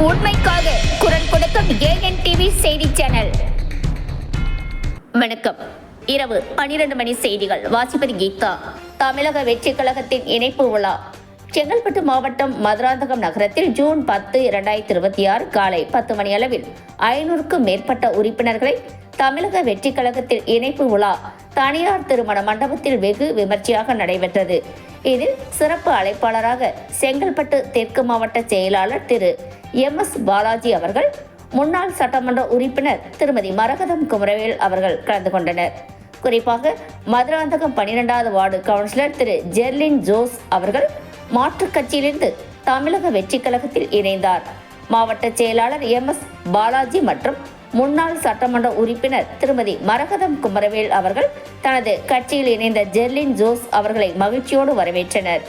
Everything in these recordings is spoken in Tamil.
உண்மைக்காக குரல் கொடுக்கும் ஏஎன் டிவி செய்தி சேனல். வணக்கம். இரவு 12 மணி செய்திகள் வாசிப்பது கீதா. தமிழக வெற்றி கழகத்தின் இணைப்பு விழா செங்கல்பட்டு மாவட்டம் மதுராந்தகம் நகரத்தில் ஜூன் 10, 2026 காலை 10 மணி அளவில் 500க்கும் மேற்பட்ட உறுப்பினர்களை தமிழக வெற்றி கழகத்தில் இணைப்பு விழா தனியார் திருமண மண்டபத்தில் வெகு விமர்சையாக நடைபெற்றது. இதில் சிறப்பு அழைப்பாளராக செங்கல்பட்டு தெற்கு மாவட்ட செயலாளர் திரு MS பாலாஜி அவர்கள், முன்னாள் சட்டமன்ற உறுப்பினர் திருமதி மரகதம் குமரவேல் அவர்கள் கலந்து கொண்டனர். குறிப்பாக மதுராந்தகம் 12வது வார்டு கவுன்சிலர் திரு ஜெர்லின் ஜோஸ் அவர்கள் மாற்றுக் கட்சியிலிருந்து தமிழக வெற்றி கழகத்தில் இணைந்தார். மாவட்ட செயலாளர் MS பாலாஜி மற்றும் முன்னாள் சட்டமன்ற உறுப்பினர் திருமதி மரகதம் குமரவேல் அவர்கள் தனது கட்சியில் இணைந்த ஜெர்லின் ஜோஸ் அவர்களை மகிழ்ச்சியோடு வரவேற்றனர்.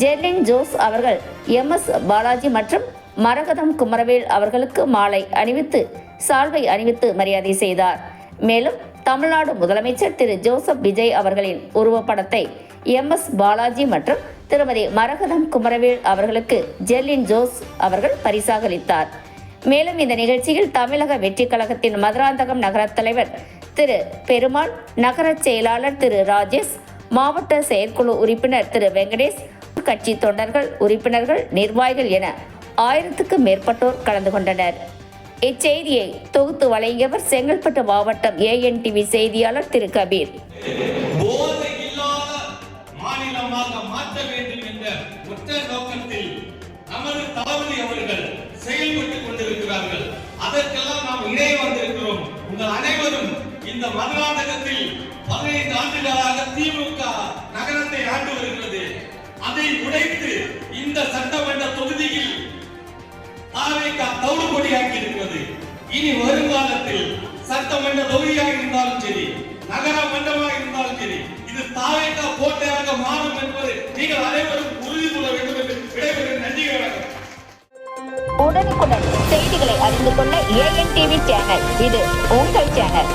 ஜெர்லின் ஜோஸ் அவர்கள் MS பாலாஜி மற்றும் மரகதம் குமரவேல் அவர்களுக்கு மாலை அணிவித்து சால்வை அணிவித்து மரியாதை செய்தார். மேலும் தமிழ்நாடு முதலமைச்சர் திரு ஜோசப் விஜய் அவர்களின் உருவப்படத்தை MS பாலாஜி மற்றும் திருமதி மரகதம் குமரவேல் அவர்களுக்கு ஜெர்லின் ஜோஸ் அவர்கள் பரிசாக அளித்தார். மேலும் இந்த நிகழ்ச்சியில் தமிழக வெற்றி கழகத்தின் மதுராந்தகம் நகர தலைவர் திரு பெருமாள், நகர செயலாளர் திரு ராஜேஷ், மாவட்ட செயற்குழு உறுப்பினர் திரு வெங்கடேஷ், கட்சி தொண்டர்கள், உறுப்பினர்கள், நிர்வாகிகள் என 1000க்கும் மேற்பட்டோர் கலந்து கொண்டனர். இச்செய்தியை தொகுத்து வழங்கியவர் செங்கல்பட்டு மாவட்டம் AN TV செய்தியாளர் திரு கபீர். நமது தளபதி அவர்கள் செயல்பட்டுக் கொண்டிருக்கிறார்கள். அதற்கெல்லாம் நாம் இணைய வந்திருக்கிறோம். உங்கள் அனைவரும் இந்த மதுராந்தகத்தில் 15 ஆண்டுகளாக திமுக நகரத்தை ஆண்டு வருகிறது. அதை உடைத்து இந்த சட்டமன்ற தொகுதியில் தவிடு கொடியாக்கி இருக்கிறது. இனி வருங்காலத்தில் சட்டமன்ற தொகுதியாக இருந்தாலும் சரி, நகர மண்டலமாக இருந்தாலும் சரி, இது தாவேக்கா கோட்டையாக மாறும் என்பது நீங்கள் அனைவரும் உறுதி கொள்ள வேண்டும் என்று விடைபெறும். நன்றி. உடனுக்குடன் செய்திகளை அறிந்து கொள்ள AN TV சேனல், இது உங்கள் சேனல்.